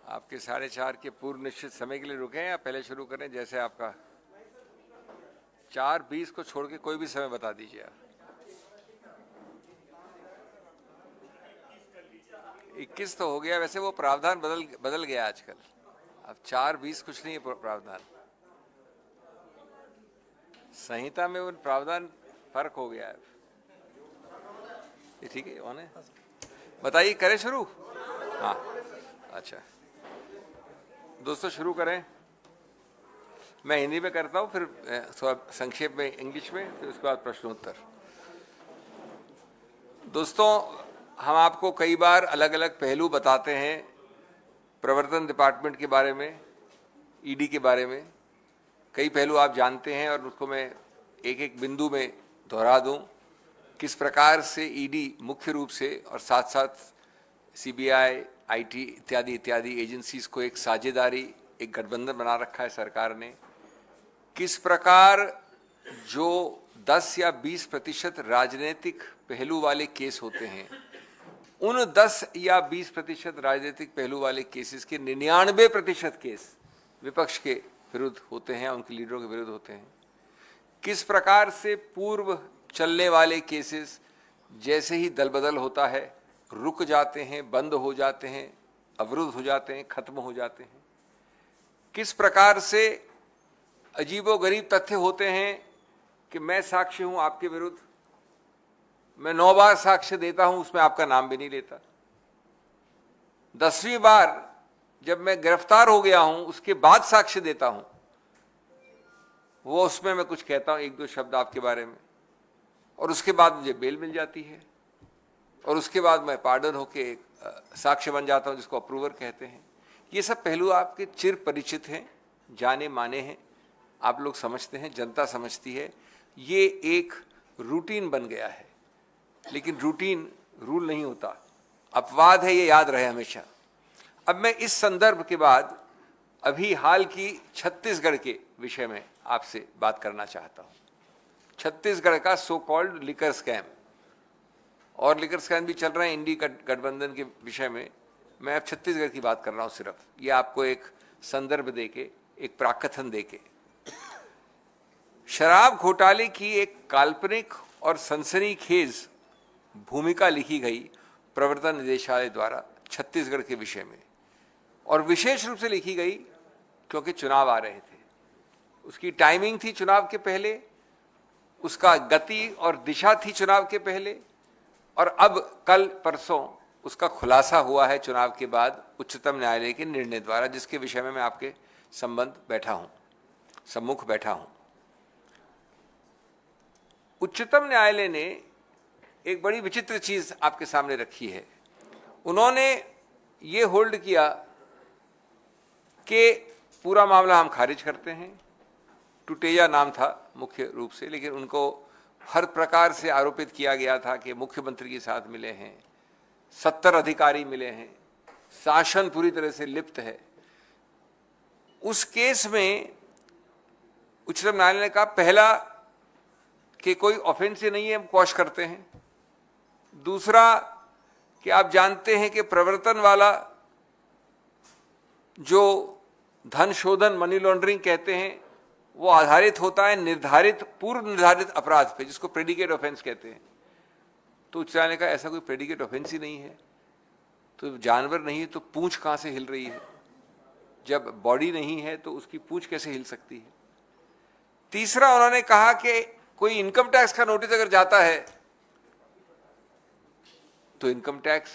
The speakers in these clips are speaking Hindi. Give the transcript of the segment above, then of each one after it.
आपके 4:30 के पूर्व निश्चित समय के लिए रुके हैं या पहले शुरू करें? जैसे आपका 4:20 को छोड़ के कोई भी समय बता दीजिए आप। 21 तो हो गया, वैसे वो प्रावधान बदल गया आजकल। अब 4:20 कुछ नहीं है प्रावधान, संहिता में वो प्रावधान फर्क हो गया है। ये ठीक है, ऑन है, बताइए, करें शुरू? हाँ, अच्छा दोस्तों शुरू करें। मैं हिंदी में करता हूँ, फिर थोड़ा संक्षेप में इंग्लिश में, फिर उसके बाद प्रश्नोत्तर। दोस्तों, हम आपको कई बार अलग अलग पहलू बताते हैं प्रवर्तन डिपार्टमेंट के बारे में, ईडी के बारे में। कई पहलू आप जानते हैं और उसको मैं एक एक बिंदु में दोहरा दूं। किस प्रकार से ईडी मुख्य रूप से और साथ साथ सीबीआई, आईटी इत्यादि इत्यादि एजेंसीज को एक साझेदारी, एक गठबंधन बना रखा है सरकार ने। किस प्रकार जो 10 या 20% राजनीतिक पहलू वाले केस होते हैं, उन 10 या 20% राजनीतिक पहलू वाले केसेस के 99% केस विपक्ष के विरुद्ध होते हैं, उनके लीडरों के विरुद्ध होते हैं। किस प्रकार से पूर्व चलने वाले केसेस जैसे ही दल बदल होता है रुक जाते हैं, बंद हो जाते हैं, अवरुद्ध हो जाते हैं, खत्म हो जाते हैं। किस प्रकार से अजीबोगरीब तथ्य होते हैं कि मैं साक्ष्य हूं आपके विरुद्ध, मैं 9 बार साक्ष्य देता हूं, उसमें आपका नाम भी नहीं लेता। 10वीं बार जब मैं गिरफ्तार हो गया हूं उसके बाद साक्ष्य देता हूं, वो उसमें मैं कुछ कहता हूं, 1-2 शब्द आपके बारे में, और उसके बाद मुझे बेल मिल जाती है और उसके बाद मैं पार्डन होके एक साक्ष्य बन जाता हूं, जिसको अप्रूवर कहते हैं। ये सब पहलू आपके चिर परिचित हैं, जाने माने हैं, आप लोग समझते हैं, जनता समझती है। ये एक रूटीन बन गया है, लेकिन रूटीन रूल नहीं होता, अपवाद है, ये याद रहे हमेशा। अब मैं इस संदर्भ के बाद अभी हाल की छत्तीसगढ़ के विषय में आपसे बात करना चाहता हूं। छत्तीसगढ़ का सो कॉल्ड लिकर स्कैम, और लिकर स्कैम भी चल रहे हैं इंडी गठबंधन के विषय में। मैं अब छत्तीसगढ़ की बात कर रहा हूं सिर्फ, ये आपको एक संदर्भ देके, एक प्राकथन देके। शराब घोटाले की एक काल्पनिक और सनसनीखेज भूमिका लिखी गई प्रवर्तन निदेशालय द्वारा छत्तीसगढ़ के विषय में, और विशेष रूप से लिखी गई क्योंकि चुनाव आ रहे थे। उसकी टाइमिंग थी चुनाव के पहले, उसका गति और दिशा थी चुनाव के पहले, और अब कल परसों उसका खुलासा हुआ है चुनाव के बाद उच्चतम न्यायालय के निर्णय द्वारा, जिसके विषय में मैं आपके सम्मुख बैठा हूं। उच्चतम न्यायालय ने एक बड़ी विचित्र चीज आपके सामने रखी है। उन्होंने ये होल्ड किया कि पूरा मामला हम खारिज करते हैं। टुटेजा नाम था मुख्य रूप से, लेकिन उनको हर प्रकार से आरोपित किया गया था कि मुख्यमंत्री के साथ मिले हैं, 70 अधिकारी मिले हैं, शासन पूरी तरह से लिप्त है। उस केस में उच्चतम न्यायालय ने कहा, पहला कि कोई ऑफेंस ही नहीं है, हम क्वॉश करते हैं। दूसरा कि आप जानते हैं कि प्रवर्तन वाला जो धन शोधन, मनी लॉन्ड्रिंग कहते हैं, वो आधारित होता है निर्धारित, पूर्व निर्धारित अपराध पे, जिसको प्रेडिकेट ऑफेंस कहते हैं। तो उच्च न्यायालय का ऐसा कोई प्रेडिकेट ऑफेंस ही नहीं है। तो जानवर नहीं है तो पूंछ कहां से हिल रही है? जब बॉडी नहीं है तो उसकी पूंछ कैसे हिल सकती है? तीसरा, उन्होंने कहा कि कोई इनकम टैक्स का नोटिस अगर जाता है तो इनकम टैक्स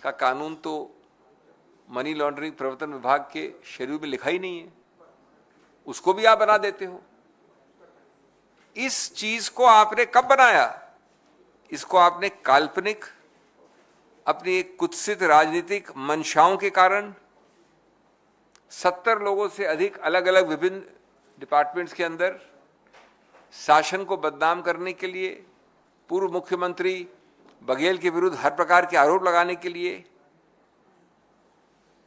का कानून तो मनी लॉन्ड्रिंग प्रवर्तन विभाग के शेड्यूल में लिखा ही नहीं है, उसको भी आप बना देते हो। इस चीज को आपने कब बनाया? इसको आपने काल्पनिक, अपनी एक कुत्सित राजनीतिक मंशाओं के कारण 70 लोगों से अधिक अलग अलग विभिन्न डिपार्टमेंट्स के अंदर शासन को बदनाम करने के लिए, पूर्व मुख्यमंत्री बघेल के विरुद्ध हर प्रकार के आरोप लगाने के लिए,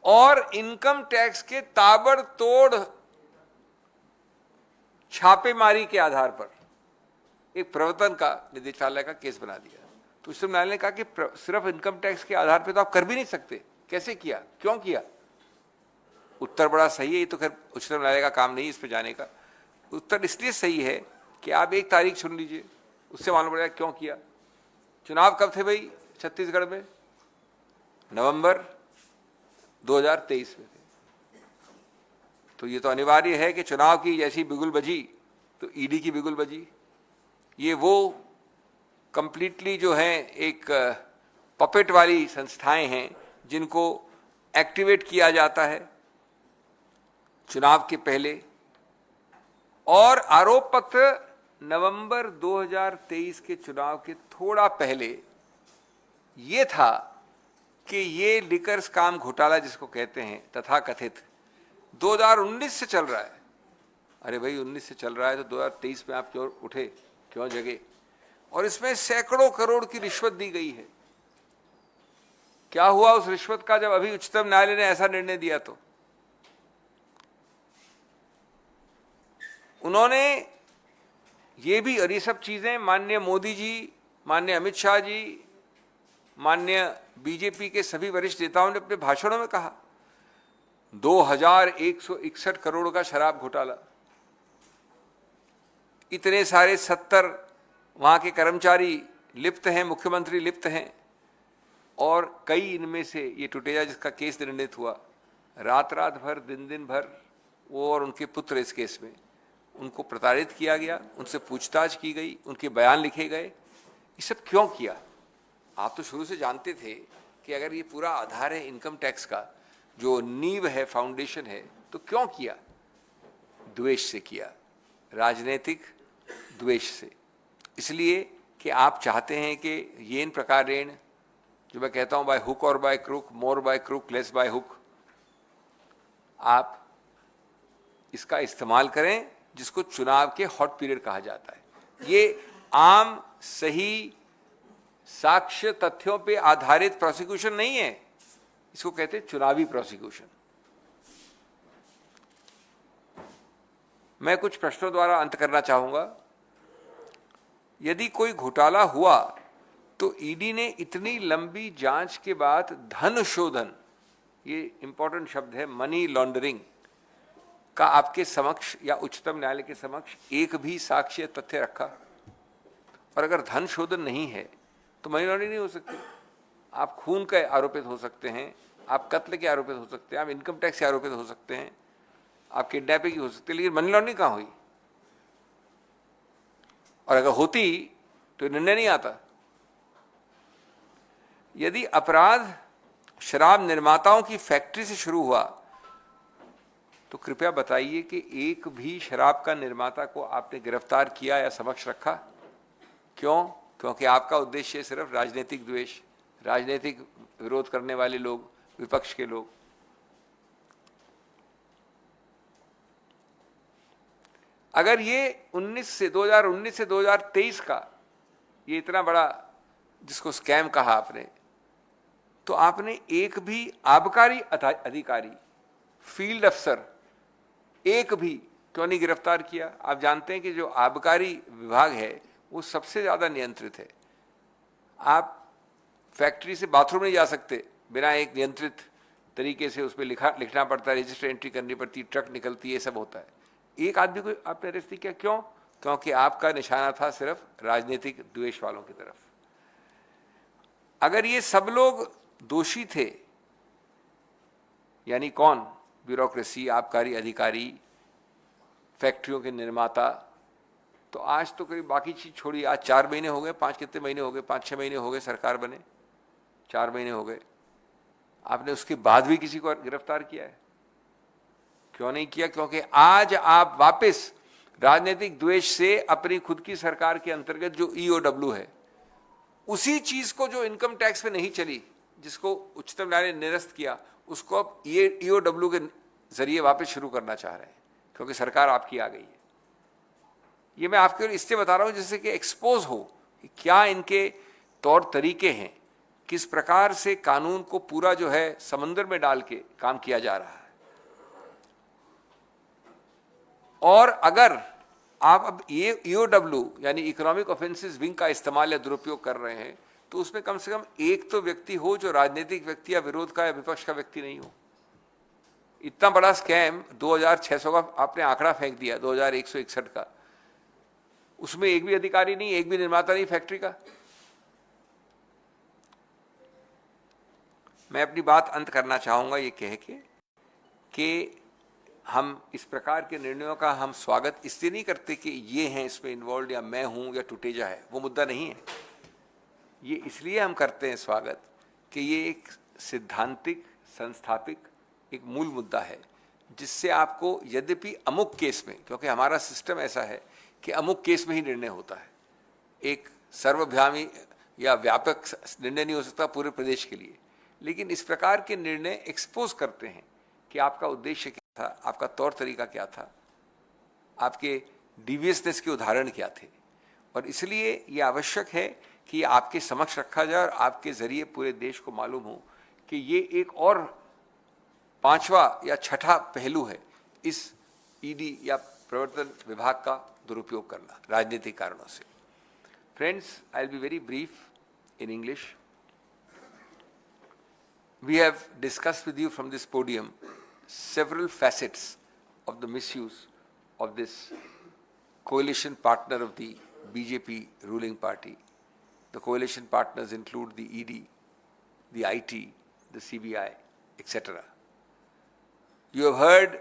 और इनकम टैक्स के ताबड़तोड़ छापेमारी के आधार पर एक प्रवर्तन का निदेशालय का केस बना दिया। तो उच्चतम न्यायालय ने कहा कि सिर्फ इनकम टैक्स के आधार पर तो आप कर भी नहीं सकते। कैसे किया, क्यों किया? उत्तर बड़ा सही है, ये तो खैर उच्चतम न्यायालय का काम नहीं इस पे जाने का। उत्तर इसलिए सही है कि आप एक तारीख चुन लीजिए, उससे मालूम पड़ेगा क्यों किया। चुनाव कब थे भाई छत्तीसगढ़ में? नवंबर 2023 में थे। तो ये तो अनिवार्य है कि चुनाव की जैसी बिगुल बजी तो ईडी की बिगुल बजी। ये वो कंप्लीटली जो है एक पपेट वाली संस्थाएं हैं जिनको एक्टिवेट किया जाता है चुनाव के पहले। और आरोप पत्र नवंबर 2023 के चुनाव के थोड़ा पहले ये था कि ये लिकर स्कैम घोटाला जिसको कहते हैं तथाकथित 2019 से चल रहा है। अरे भाई 19 से चल रहा है तो 2023 में आप क्यों उठे, क्यों जगे? और इसमें सैकड़ों करोड़ की रिश्वत दी गई है। क्या हुआ उस रिश्वत का जब अभी उच्चतम न्यायालय ने ऐसा निर्णय दिया? तो उन्होंने ये भी, और ये सब चीजें माननीय मोदी जी, माननीय अमित शाह जी, माननीय बीजेपी के सभी वरिष्ठ नेताओं ने अपने भाषणों में कहा। 2161 करोड़ का शराब घोटाला, इतने सारे 70 वहां के कर्मचारी लिप्त हैं, मुख्यमंत्री लिप्त हैं, और कई इनमें से ये टुटेजा जिसका केस निर्णित हुआ, रात रात भर दिन भर वो और उनके पुत्र इस केस में, उनको प्रताड़ित किया गया, उनसे पूछताछ की गई, उनके बयान लिखे गए। ये सब क्यों किया? आप तो शुरू से जानते थे कि अगर ये पूरा आधार है इनकम टैक्स का, जो नींव है, फाउंडेशन है, तो क्यों किया? द्वेष से किया, राजनीतिक द्वेष से। इसलिए कि आप चाहते हैं कि ये इन प्रकार ऋण, जो मैं कहता हूं बाय हुक और by crook, more by crook less by hook, आप इसका इस्तेमाल करें, जिसको चुनाव के हॉट पीरियड कहा जाता है। ये आम सही साक्ष्य तथ्यों पे आधारित प्रोसिक्यूशन नहीं है, इसको कहते हैं चुनावी प्रोसिक्यूशन। मैं कुछ प्रश्नों द्वारा अंत करना चाहूंगा। यदि कोई घोटाला हुआ तो ईडी ने इतनी लंबी जांच के बाद धन शोधन, ये इंपॉर्टेंट शब्द है, मनी लॉन्ड्रिंग का आपके समक्ष या उच्चतम न्यायालय के समक्ष एक भी साक्ष्य तथ्य रखा? और अगर धन शोधन नहीं है तो मनी लॉन्ड्रिंग नहीं हो सकती। आप खून के आरोपित हो सकते हैं, आप कत्ल के आरोपित हो सकते हैं, आप इनकम टैक्स के आरोपित हो सकते हैं, आप किडनैपिंग की हो सकती है, लेकिन मनी लॉन्ड्रिंग कहां हुई? और अगर होती तो निर्णय नहीं आता। यदि अपराध शराब निर्माताओं की फैक्ट्री से शुरू हुआ तो कृपया बताइए कि एक भी शराब का निर्माता को आपने गिरफ्तार किया या समक्ष रखा? क्यों? क्योंकि आपका उद्देश्य सिर्फ राजनीतिक द्वेष, राजनीतिक विरोध करने वाले लोग, विपक्ष के लोग। अगर ये 2019 से 2023 का ये इतना बड़ा जिसको स्कैम कहा आपने, तो आपने एक भी आबकारी अधिकारी, फील्ड अफसर एक भी क्यों नहीं गिरफ्तार किया? आप जानते हैं कि जो आबकारी विभाग है वो सबसे ज्यादा नियंत्रित है। आप फैक्ट्री से बाथरूम नहीं जा सकते बिना एक नियंत्रित तरीके से उसमें लिखना पड़ता है, रजिस्टर एंट्री करनी पड़ती है, ट्रक निकलती है, ये सब होता है। एक आदमी को आपने अरेस्ट नहीं किया, क्यों? क्योंकि आपका निशाना था सिर्फ राजनीतिक द्वेष वालों की तरफ। अगर ये सब लोग दोषी थे, यानी कौन? ब्यूरोक्रेसी, आबकारी अधिकारी, फैक्ट्रियों के निर्माता, तो आज तो करीब बाकी चीज छोड़ी, आज 4 महीने हो गए, 5 कितने महीने हो गए, 5-6 महीने हो गए सरकार बने, 4 महीने हो गए। आपने उसके बाद भी किसी को गिरफ्तार किया है? क्यों नहीं किया? क्योंकि आज आप वापस राजनीतिक द्वेष से अपनी खुद की सरकार के अंतर्गत जो ईओडब्ल्यू है, उसी चीज को जो इनकम टैक्स पे नहीं चली, जिसको उच्चतम न्यायालय ने निरस्त किया, उसको अब ये ईओडब्ल्यू के जरिए वापस शुरू करना चाह रहे हैं, क्योंकि सरकार आपकी आ गई है। ये मैं आपके इसलिए बता रहा हूं जिससे कि एक्सपोज हो कि क्या इनके तौर तरीके हैं, किस प्रकार से कानून को पूरा जो है समंदर में डाल के काम किया जा रहा है। और अगर आप अब ये ईओडब्ल्यू यानी इकोनॉमिक ऑफेंसेस विंग का इस्तेमाल या दुरुपयोग कर रहे हैं, तो उसमें कम से कम एक तो व्यक्ति हो जो राजनीतिक व्यक्ति या विरोध का या विपक्ष का व्यक्ति नहीं हो। इतना बड़ा स्कैम 2600 का आपने आंकड़ा फेंक दिया, 2161 का, उसमें एक भी अधिकारी नहीं, एक भी निर्माता नहीं फैक्ट्री का। मैं अपनी बात अंत करना चाहूंगा ये कह के कि हम इस प्रकार के निर्णयों का हम स्वागत इसलिए नहीं करते कि ये हैं इसमें इन्वॉल्व या मैं हूं या टुटेजा है, वो मुद्दा नहीं है। ये इसलिए हम करते हैं स्वागत कि ये एक सिद्धांतिक संस्थापिक एक मूल मुद्दा है, जिससे आपको यद्यपि अमुक केस में, क्योंकि हमारा सिस्टम ऐसा है कि अमुक केस में ही निर्णय होता है, एक सर्वभ्यामी या व्यापक निर्णय नहीं हो सकता पूरे प्रदेश के लिए, लेकिन इस प्रकार के निर्णय एक्सपोज करते हैं कि आपका उद्देश्य क्या था, आपका तौर तरीका क्या था, आपके डिवियसनेस के उदाहरण क्या थे। और इसलिए ये आवश्यक है कि आपके समक्ष रखा जाए और आपके जरिए पूरे देश को मालूम हो कि ये एक और पांचवा या छठा पहलू है इस ईडी या प्रवर्तन विभाग का दुरुपयोग करना राजनीतिक कारणों से। Friends, I will be very brief in English. We have discussed with you from this podium several facets of the misuse of this coalition partner of the BJP ruling party. The coalition partners include the ED, the IT, the CBI, etc. You have heard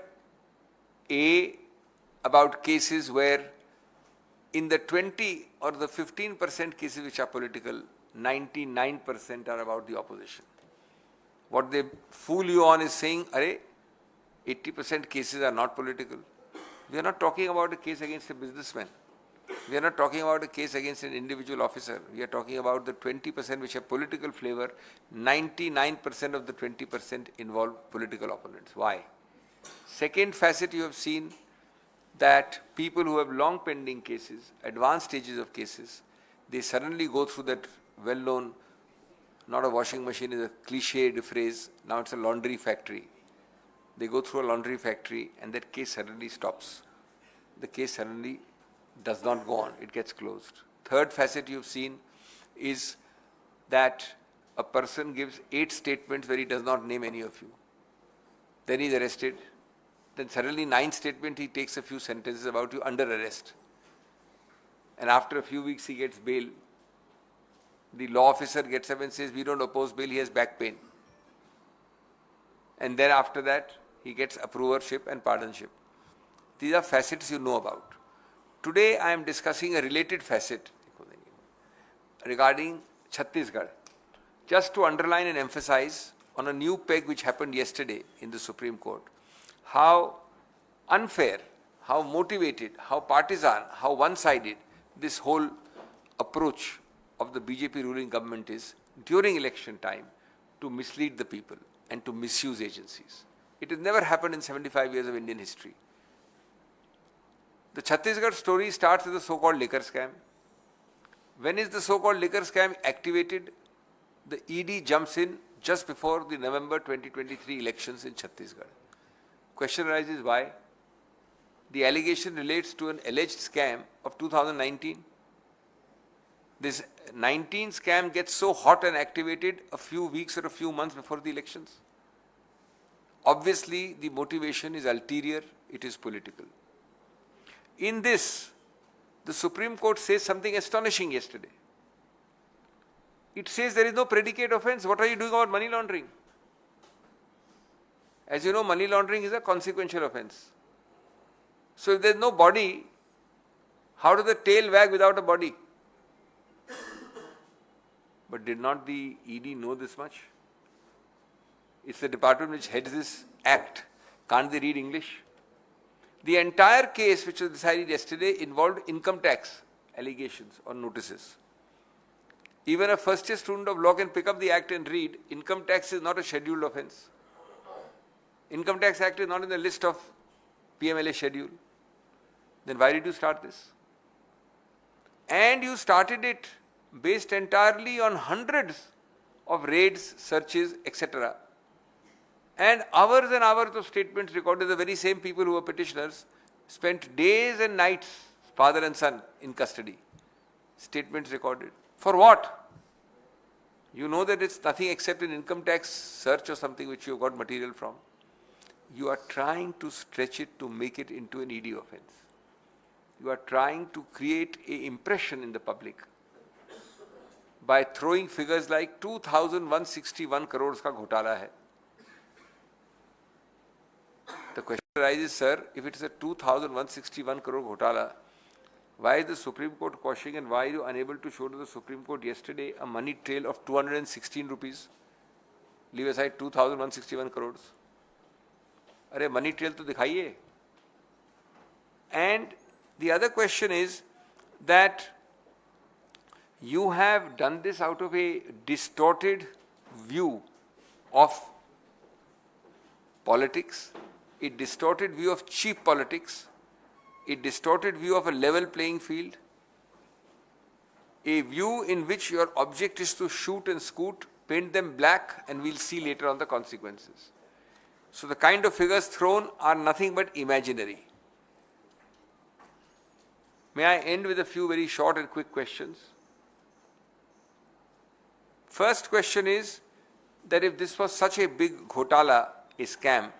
about cases where in the 20 or the 15% cases which are political, 99% are about the opposition. What they fool you on is saying, "Arey, 80% cases are not political." We are not talking about a case against a businessman. We are not talking about a case against an individual officer. We are talking about the 20% which have political flavor. 99% of the 20% involve political opponents. Why? Second facet, you have seen that people who have long pending cases, advanced stages of cases, they suddenly go through that well-known, not a washing machine is a cliched phrase, now it's a laundry factory. They go through a laundry factory and that case suddenly stops. The case suddenly does not go on, it gets closed. Third facet you've seen is that a person gives 8 statements where he does not name any of you. Then he's arrested. Then suddenly 9th statement he takes a few sentences about you under arrest. And after a few weeks he gets bail. The law officer gets up and says, "We don't oppose bail, he has back pain." And then after that, he gets approvership and pardonship. These are facets you know about. Today, I am discussing a related facet regarding Chhattisgarh. Just to underline and emphasize on a new peg which happened yesterday in the Supreme Court, how unfair, how motivated, how partisan, how one-sided this whole approach of the BJP ruling government is during election time to mislead the people and to misuse agencies. It has never happened in 75 years of Indian history. The Chhattisgarh story starts with the so-called liquor scam. When is the so-called liquor scam activated? The ED jumps in just before the November 2023 elections in Chhattisgarh. Question arises, why? The allegation relates to an alleged scam of 2019. This 19 scam gets so hot and activated a few weeks or a few months before the elections. Obviously, the motivation is ulterior, it is political. In this, the Supreme Court says something astonishing yesterday. It says there is no predicate offense. What are you doing about money laundering? As you know, money laundering is a consequential offense. So if there is no body, how does the tail wag without a body? But did not the ED know this much? It's the department which heads this act. Can't they read English? The entire case which was decided yesterday involved income tax allegations or notices. Even a first-year student of law can pick up the act and read, income tax is not a scheduled offence. Income tax act is not in the list of PMLA schedule. Then why did you start this? And you started it based entirely on hundreds of raids, searches, etc. And hours of statements recorded. The very same people who were petitioners spent days and nights, father and son, in custody. Statements recorded. For what? You know that it's nothing except an income tax search or something which you got material from. you are trying to stretch it to make it into an ED offense. You are trying to create an impression in the public by throwing figures like 2,161 crores ka ghotala hai. The question arises, sir, if it is a 2,161 crore ghotala, why is the Supreme Court quashing and why are you unable to show to the Supreme Court yesterday a money trail of 216 rupees? Leave aside 2,161 crores. Arey, money trail to dikhaiye. And the other question is that you have done this out of a distorted view of politics, a distorted view of cheap politics, a distorted view of a level playing field, a view in which your object is to shoot and scoot, paint them black, and we'll see later on the consequences. So the kind of figures thrown are nothing but imaginary. May I end with a few very short and quick questions? First question is that if this was such a big ghotala, a scam,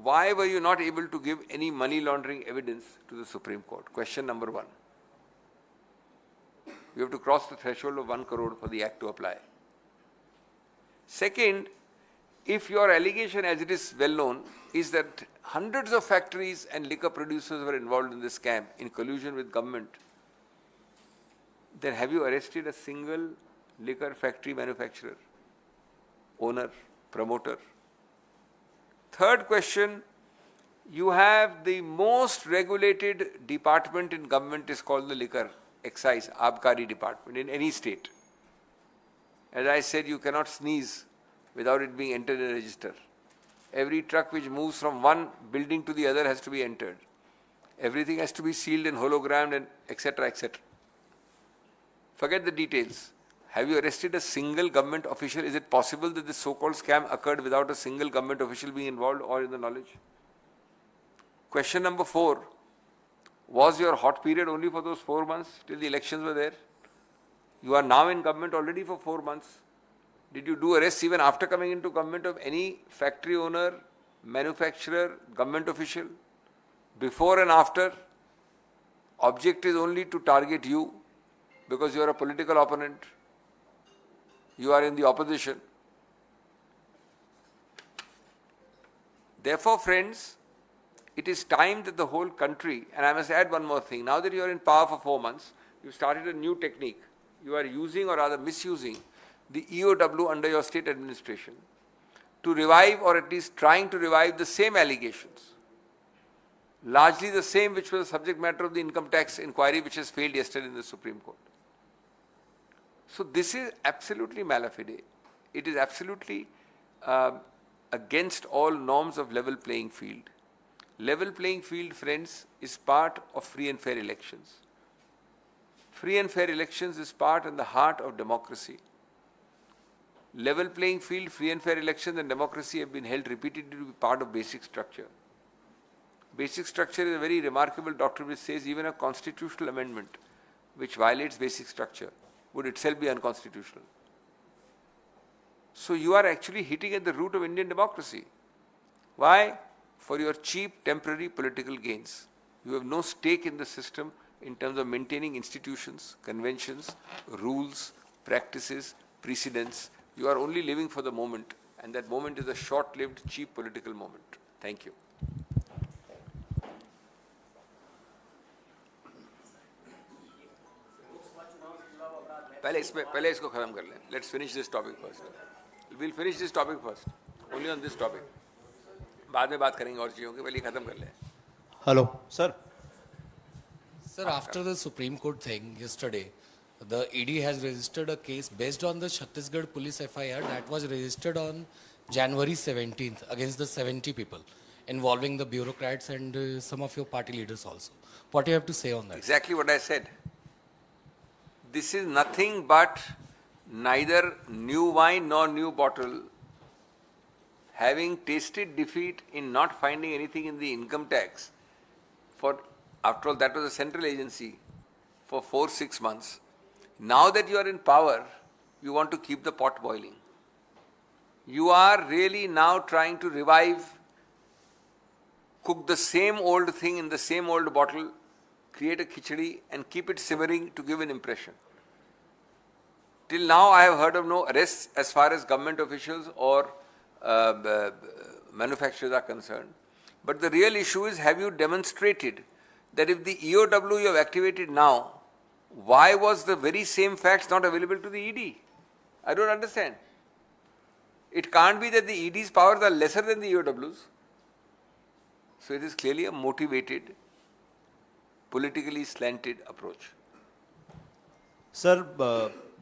why were you not able to give any money laundering evidence to the Supreme Court? Question number one. You have to cross the threshold of 1 crore for the act to apply. Second, if your allegation, as it is well known, is that hundreds of factories and liquor producers were involved in this scam in collusion with government, then have you arrested a single liquor factory manufacturer, owner, promoter? Third question, you have the most regulated department in government is called the liquor excise, Abkari department in any state. As I said, you cannot sneeze without it being entered in a register. Every truck which moves from one building to the other has to be entered. Everything has to be sealed and hologrammed and etc. etc. Forget the details. Have you arrested a single government official? Is it possible that this so-called scam occurred without a single government official being involved or in the knowledge? Question number 4. Was your hot period only for those 4 months till the elections were there? You are now in government already for 4 months. Did you do arrests even after coming into government of any factory owner, manufacturer, government official? Before and after? Object is only to target you because you are a political opponent. You are in the opposition. Therefore, friends, it is time that the whole country, and I must add one more thing, now that you are in power for 4 months, you started a new technique. You are using or rather misusing the EOW under your state administration to revive or at least trying to revive the same allegations. Largely the same which was the subject matter of the income tax inquiry which has failed yesterday in the Supreme Court. So this is absolutely malafide. It is absolutely against all norms of level playing field. Level playing field, friends, is part of free and fair elections. Free and fair elections is part and the heart of democracy. Level playing field, free and fair elections and democracy have been held repeatedly to be part of basic structure. Basic structure is a very remarkable doctrine which says even a constitutional amendment which violates basic structure would itself be unconstitutional. So you are actually hitting at the root of Indian democracy. Why? For your cheap temporary political gains. You have no stake in the system in terms of maintaining institutions, conventions, rules, practices, precedents. You are only living for the moment, and that moment is a short-lived, cheap political moment. Thank you. पहले इसको खत्म कर लें. Let's finish this topic first. We'll finish this topic first. Only on this topic. बाद में बात करेंगे और चीज़ों की. पहले खत्म कर लें. Hello, sir. Sir, after the Supreme Court thing yesterday, the ED has registered a case based on the Chhattisgarh police FIR that was registered on January 17th against the 70 people involving the bureaucrats and some of your party leaders also. What do you have to say on that? Exactly what I said. This is nothing but neither new wine nor new bottle. Having tasted defeat in not finding anything in the income tax, after all that was a central agency for 4-6 months. Now that you are in power, you want to keep the pot boiling. You are really now trying to revive cook the same old thing in the same old bottle, create a khichdi and keep it simmering to give an impression. Till now, I have heard of no arrests as far as government officials or manufacturers are concerned. But the real issue is, have you demonstrated that if the EOW you have activated now, why was the very same facts not available to the ED? I don't understand. It can't be that the ED's powers are lesser than the EOW's. So it is clearly a motivated, politically slanted approach. Sir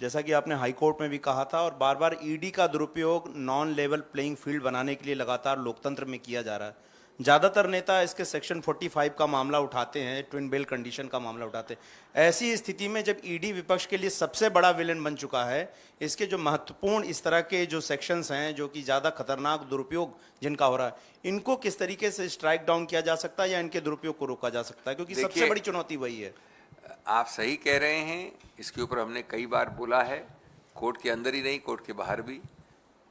जैसा कि आपने हाई कोर्ट में भी कहा था और बार बार ईडी का दुरुपयोग नॉन लेवल प्लेइंग फील्ड बनाने के लिए लगातार लोकतंत्र में किया जा रहा है। ज़्यादातर नेता इसके सेक्शन 45 का मामला उठाते हैं, ट्विन बेल कंडीशन का मामला उठाते हैं। ऐसी स्थिति में जब ईडी विपक्ष के लिए सबसे बड़ा विलेन बन चुका है, इसके जो महत्वपूर्ण इस तरह के जो सेक्शंस हैं जो कि ज़्यादा खतरनाक दुरुपयोग जिनका हो रहा है, इनको किस तरीके से स्ट्राइक डाउन किया जा सकता है या इनके दुरुपयोग को रोका जा सकता है? क्योंकि सबसे बड़ी चुनौती वही है। आप सही कह रहे हैं, इसके ऊपर हमने कई बार बोला है, कोर्ट के अंदर ही नहीं, कोर्ट के बाहर भी।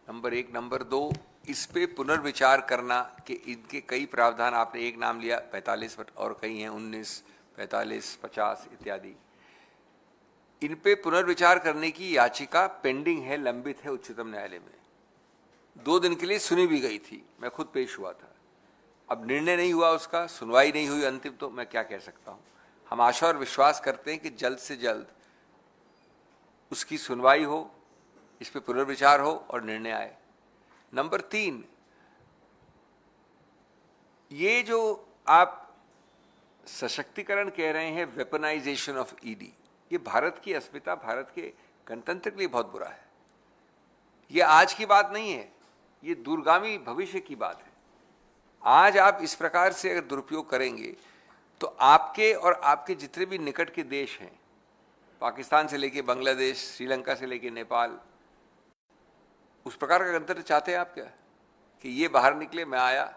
नंबर एक। नंबर दो, इस पे पुनर्विचार करना कि इनके कई प्रावधान, आपने एक नाम लिया 45 और कई हैं 19, 45, 50 इत्यादि। इन पे पुनर्विचार करने की याचिका पेंडिंग है, लंबित है उच्चतम न्यायालय में। 2 दिन के लिए सुनी भी गई थी, मैं खुद पेश हुआ था। अब निर्णय नहीं हुआ उसका, सुनवाई नहीं हुई अंतिम, तो मैं क्या कह सकता हूँ। हम आशा और विश्वास करते हैं कि जल्द से जल्द उसकी सुनवाई हो, इस पे पुनर्विचार हो और निर्णय आए। नंबर 3, ये जो आप सशक्तिकरण कह रहे हैं, वेपनाइजेशन ऑफ ईडी, ये भारत की अस्मिता, भारत के गणतंत्र के लिए बहुत बुरा है। ये आज की बात नहीं है, ये दूरगामी भविष्य की बात है। आज आप इस प्रकार से अगर दुरुपयोग करेंगे तो आपके और आपके जितने भी निकट के देश हैं, पाकिस्तान से लेके बांग्लादेश, श्रीलंका से लेके नेपाल, उस प्रकार का गणतंत्र चाहते हैं आप क्या? कि ये बाहर निकले, मैं आया,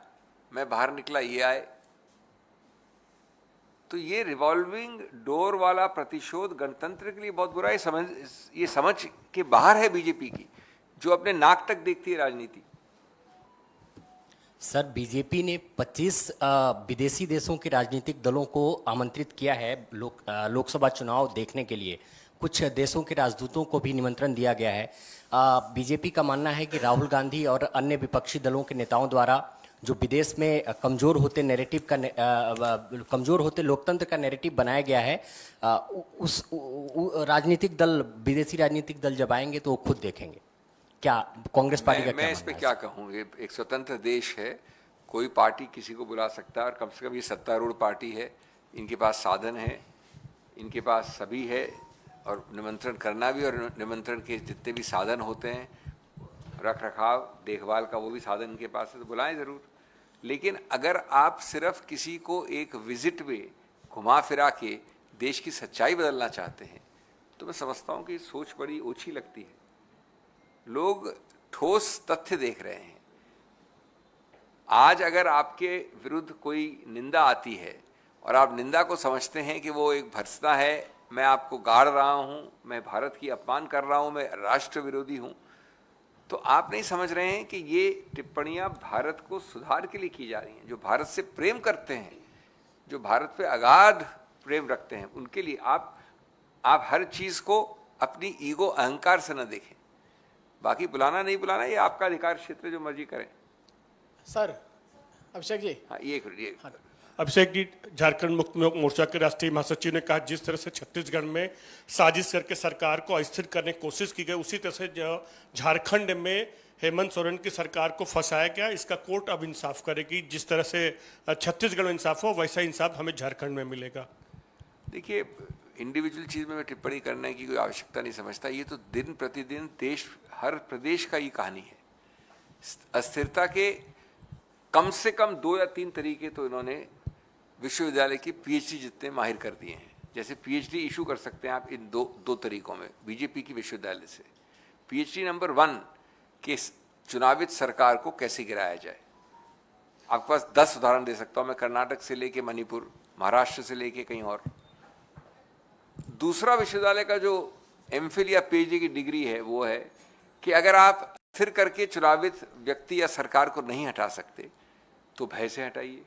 मैं बाहर निकला, ये आए। तो ये रिवॉल्विंग डोर वाला प्रतिशोध गणतंत्र के लिए बहुत बुरा है। ये समझ के बाहर है बीजेपी की, जो अपने नाक तक देखती है राजनीति। सर, बीजेपी ने 25 विदेशी देशों के राजनीतिक दलों को आमंत्रित किया है लोकसभा चुनाव देखने के लिए। कुछ देशों के राजदूतों को भी निमंत्रण दिया गया है। बीजेपी का मानना है कि राहुल गांधी और अन्य विपक्षी दलों के नेताओं द्वारा जो विदेश में कमजोर होते नैरेटिव का कमजोर होते लोकतंत्र का नैरेटिव बनाया गया है, उस राजनीतिक दल, विदेशी राजनीतिक दल जब आएंगे तो वो खुद देखेंगे। क्या कांग्रेस पार्टी का मैं इस पे क्या कहूँ? ये एक स्वतंत्र देश है, कोई पार्टी किसी को बुला सकता है, और कम से कम ये सत्तारूढ़ पार्टी है, इनके पास साधन है, इनके पास सभी है, और निमंत्रण करना भी और निमंत्रण के जितने भी साधन होते हैं, रख रखाव देखभाल का, वो भी साधन इनके पास है, तो बुलाएं ज़रूर। लेकिन अगर आप सिर्फ किसी को एक विजिट में घुमा फिरा के देश की सच्चाई बदलना चाहते हैं, तो मैं समझता हूँ कि सोच बड़ी ओछी लगती है। लोग ठोस तथ्य देख रहे हैं। आज अगर आपके विरुद्ध कोई निंदा आती है और आप निंदा को समझते हैं कि वो एक भर्त्सना है, मैं आपको गाड़ रहा हूं, मैं भारत की अपमान कर रहा हूं, मैं राष्ट्र विरोधी हूं, तो आप नहीं समझ रहे हैं कि ये टिप्पणियां भारत को सुधार के लिए की जा रही हैं। जो भारत से प्रेम करते हैं, जो भारत पे अगाध प्रेम रखते हैं, उनके लिए आप हर चीज को अपनी ईगो, अहंकार से न देखें। बाकी बुलाना नहीं बुलाना ये आपका अधिकार क्षेत्र, जो मर्जी करें। सर अभिषेक जी। हाँ, ये अभिषेक जी, झारखंड मुक्ति मोर्चा के राष्ट्रीय महासचिव ने कहा, जिस तरह से छत्तीसगढ़ में साजिश करके सरकार को अस्थिर करने की कोशिश की गई, उसी तरह से झारखंड में हेमंत सोरेन की सरकार को फंसाया गया। इसका कोर्ट अब इंसाफ करेगी। जिस तरह से छत्तीसगढ़ में इंसाफ हो, वैसा इंसाफ हमें झारखंड में मिलेगा। देखिए, इंडिविजुअल चीज में मैं टिप्पणी करने की कोई आवश्यकता नहीं समझता। ये तो दिन प्रतिदिन देश, हर प्रदेश का ये कहानी है। अस्थिरता के कम से कम 2 या 3 तरीके तो इन्होंने विश्वविद्यालय की पीएचडी जितने माहिर कर दिए हैं। जैसे पीएचडी इशू कर सकते हैं आप इन दो तरीकों में, बीजेपी की विश्वविद्यालय से। पीएचडी नंबर 1 कि चुनावित सरकार को कैसे गिराया जाए। आपके पास 10 उदाहरण दे सकता हूं मैं, कर्नाटक से लेके मणिपुर, महाराष्ट्र से लेके कहीं और। दूसरा विश्वविद्यालय का जो एमफिल या पीएचडी की डिग्री है, वो है कि अगर आप स्थिर करके चुनावित व्यक्ति या सरकार को नहीं हटा सकते तो भय से हटाइए,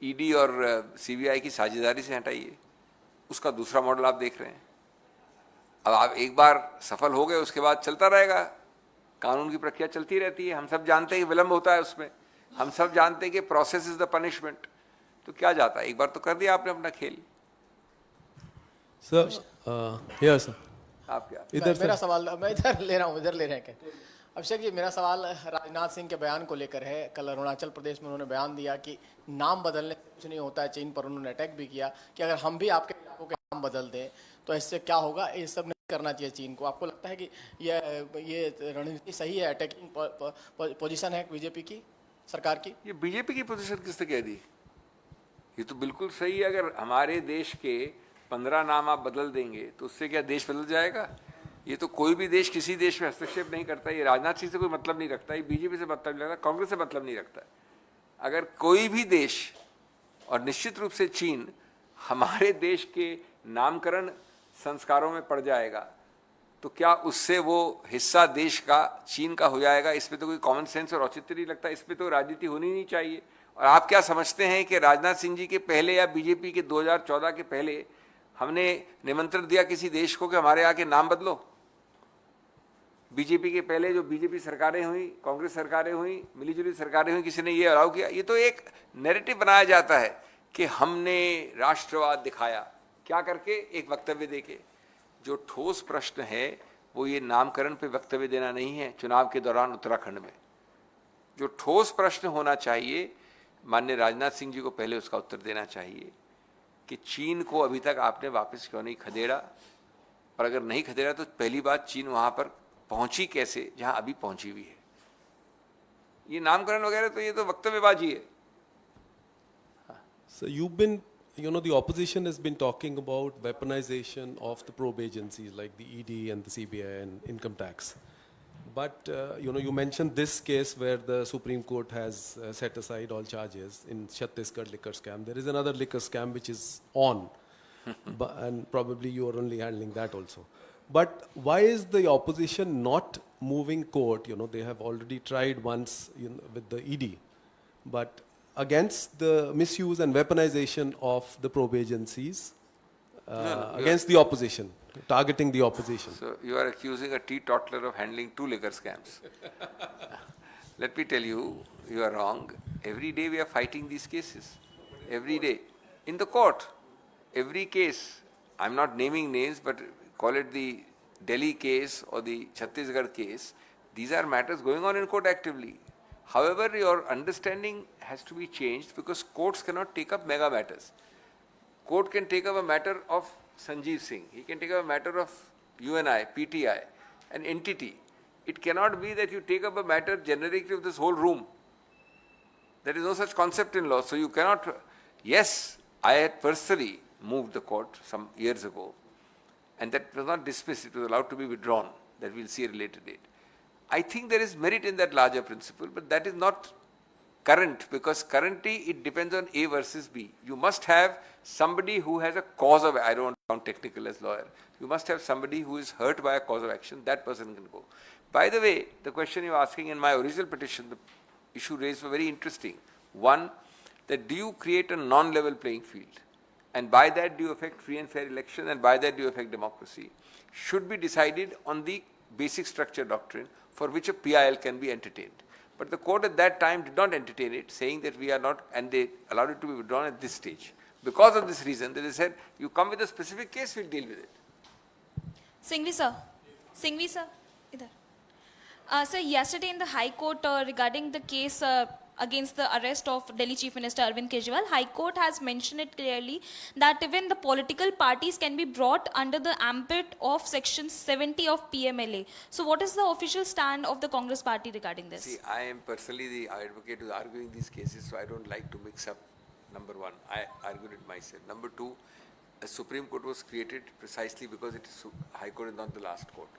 ईडी और सीबीआई की साझेदारी से हटाइए। उसका दूसरा मॉडल आप देख रहे हैं। अब आप एक बार सफल हो गए, उसके बाद चलता रहेगा, कानून की प्रक्रिया चलती रहती है। हम सब जानते हैं कि विलंब होता है उसमें, हम सब जानते हैं कि प्रोसेस इज द पनिशमेंट। तो क्या जाता है, एक बार तो कर दिया आपने अपना खेल। सर हियर सर आप क्या इधर मेरा सर सवाल मैं इधर ले रहा हूँ, इधर ले रहे हैं क्या? अभिषेक जी, मेरा सवाल राजनाथ सिंह के बयान को लेकर है। कल अरुणाचल प्रदेश में उन्होंने बयान दिया कि नाम बदलने से कुछ नहीं होता है। चीन पर उन्होंने अटैक भी किया कि अगर हम भी आपके इलाकों के नाम बदल दें तो इससे क्या होगा। ये सब नहीं करना चाहिए चीन को। आपको लगता है कि ये रणनीति सही है, अटैकिंग पोजीशन है बीजेपी की, सरकार की? ये बीजेपी की पोजीशन किसने कह दी? ये तो बिल्कुल सही है। अगर हमारे देश के 15 नाम आप बदल देंगे तो उससे क्या देश बदल जाएगा? ये तो कोई भी देश किसी देश में हस्तक्षेप नहीं करता। ये राजनाथ सिंह से कोई मतलब नहीं रखता, ये बीजेपी से मतलब नहीं रखता, कांग्रेस से मतलब नहीं रखता। अगर कोई भी देश, और निश्चित रूप से चीन, हमारे देश के नामकरण संस्कारों में पड़ जाएगा तो क्या उससे वो हिस्सा देश का चीन का हो जाएगा? इसमें तो कोई कॉमन सेंस और औचित्य नहीं लगता। इसमें तो राजनीति होनी नहीं चाहिए। और आप क्या समझते हैं कि राजनाथ सिंह जी के पहले या बीजेपी के 2014 के पहले हमने निमंत्रण दिया किसी देश को कि हमारे यहाँ के नाम बदलो? बीजेपी के पहले जो बीजेपी सरकारें हुई, कांग्रेस सरकारें हुई, मिलीजुली सरकारें हुई, किसी ने ये अलाउ किया? ये तो एक नैरेटिव बनाया जाता है कि हमने राष्ट्रवाद दिखाया। क्या करके? एक वक्तव्य देके। जो ठोस प्रश्न है वो ये नामकरण पे वक्तव्य देना नहीं है चुनाव के दौरान उत्तराखंड में। जो ठोस प्रश्न होना चाहिए, माननीय राजनाथ सिंह जी को पहले उसका उत्तर देना चाहिए कि चीन को अभी तक आपने वापस क्यों नहीं खदेड़ा, और अगर नहीं खदेड़ा तो पहली बात चीन वहां पर पहुंची कैसे जहां अभी पहुंची हुई है। ये नामकरण वगैरह तो ये तो वक्तव्यबाजी है। So you've been, the opposition has been talking about weaponization of the probe agencies like the ED and the CBI and income tax. But, you mentioned this case where the Supreme Court has set aside all charges in Chhattisgarh liquor scam. There is another liquor scam which is on, and probably you are only handling that also. But why is the opposition not moving court? They have already tried once with the ED, but against the misuse and weaponization of the probe agencies, against the opposition, targeting the opposition. So you are accusing a teetotaler of handling 2 liquor scams. Let me tell you, you are wrong. Every day we are fighting these cases. Every day. In the court. Every case. I'm not naming names, but call it the Delhi case or the Chhattisgarh case. These are matters going on in court actively. However, your understanding has to be changed because courts cannot take up mega matters. Court can take up a matter of Sanjeev Singh. He can take up a matter of UNI, PTI, an entity. It cannot be that you take up a matter generically of this whole room. There is no such concept in law. So you cannot. Yes, I had personally moved the court some years ago, and that was not dismissed. It was allowed to be withdrawn. That we'll see at a later date. I think there is merit in that larger principle, but that is not current, because currently it depends on A versus B. You must have somebody who has a cause of, I don't want to sound technical as lawyer, you must have somebody who is hurt by a cause of action, that person can go. By the way, the question you're asking in my original petition, the issue raised was very interesting. One, that do you create a non-level playing field? And by that do you affect free and fair election, and by that do you affect democracy? Should be decided on the basic structure doctrine for which a PIL can be entertained. But the court at that time did not entertain it, saying that we are not, and they allowed it to be withdrawn at this stage. Because of this reason, they said, you come with a specific case, we'll deal with it. Singhvi sir. Singhvi sir. Idhar. Sir, yesterday in the High Court regarding the case against the arrest of Delhi Chief Minister Arvind Kejriwal, High Court has mentioned it clearly that even the political parties can be brought under the ambit of Section 70 of PMLA. So what is the official stand of the Congress party regarding this? See, I am personally the advocate who is arguing these cases, so I don't like to mix up. Number one, I argued it myself. Number two, the Supreme Court was created precisely because it is High Court is not the last court.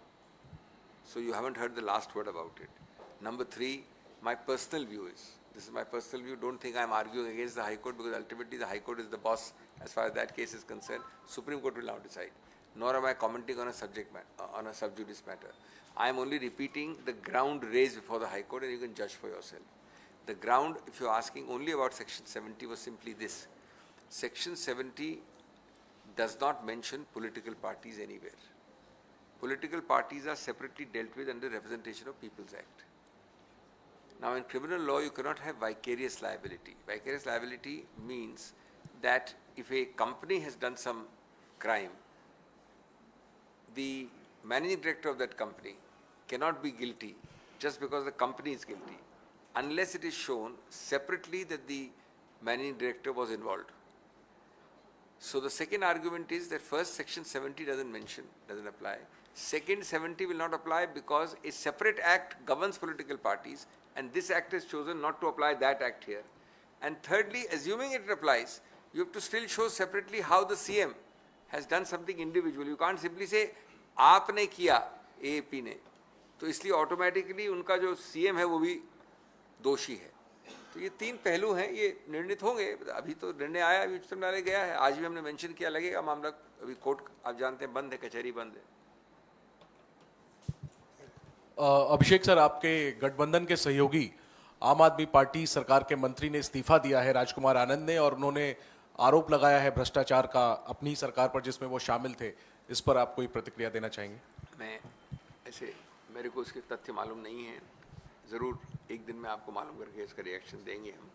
So you haven't heard the last word about it. Number three, my personal view is, this is my personal view, don't think I'm arguing against the High Court, because ultimately the High Court is the boss as far as that case is concerned. Supreme Court will now decide. Nor am I commenting on a subject matter, on a sub judice matter. I am only repeating the ground raised before the High Court, and you can judge for yourself. The ground, if you're asking only about Section 70, was simply this. Section 70 does not mention political parties anywhere. Political parties are separately dealt with under Representation of People's Act. Now, in criminal law, you cannot have vicarious liability. Vicarious liability means that if a company has done some crime, the managing director of that company cannot be guilty just because the company is guilty, unless it is shown separately that the managing director was involved. So the second argument is that first, Section 70 doesn't apply. Second, 70 will not apply because a separate act governs political parties, and this act has chosen not to apply that act here. And thirdly, assuming it applies, you have to still show separately how the CM has done something individual. You can't simply say, आपने किया AAP ने, तो इसलिए ऑटोमेटिकली उनका जो CM है वो भी दोषी है. तो ये तीन पहलू हैं, ये निर्णित होंगे. अभी तो निर्णय आया, अभी उच्चतम न्यायालय गया है, आज भी हमने मेंशन किया, लगेगा मामला. अभी कोर्ट आप जानते हैं बंद है, कचहरी बंद है. अभिषेक सर, आपके गठबंधन के सहयोगी आम आदमी पार्टी सरकार के मंत्री ने इस्तीफा दिया है, राजकुमार आनंद ने, और उन्होंने आरोप लगाया है भ्रष्टाचार का अपनी सरकार पर जिसमें वो शामिल थे. इस पर आप कोई प्रतिक्रिया देना चाहेंगे? मैं ऐसे, मेरे को इसके तथ्य मालूम नहीं है. ज़रूर एक दिन में आपको मालूम करके इसका रिएक्शन देंगे हम.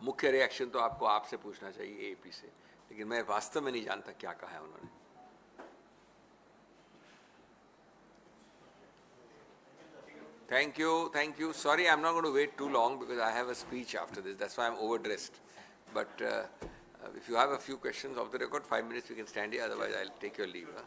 मुख्य रिएक्शन तो आपको आपसे पूछना चाहिए एएपी से, लेकिन मैं वास्तव में नहीं जानता क्या कहा है उन्होंने. Thank you. Sorry, I'm not going to wait too long because I have a speech after this. That's why I'm overdressed. But if you have a few questions off the record, 5 minutes we can stand here. Otherwise, I'll take your leave. Huh?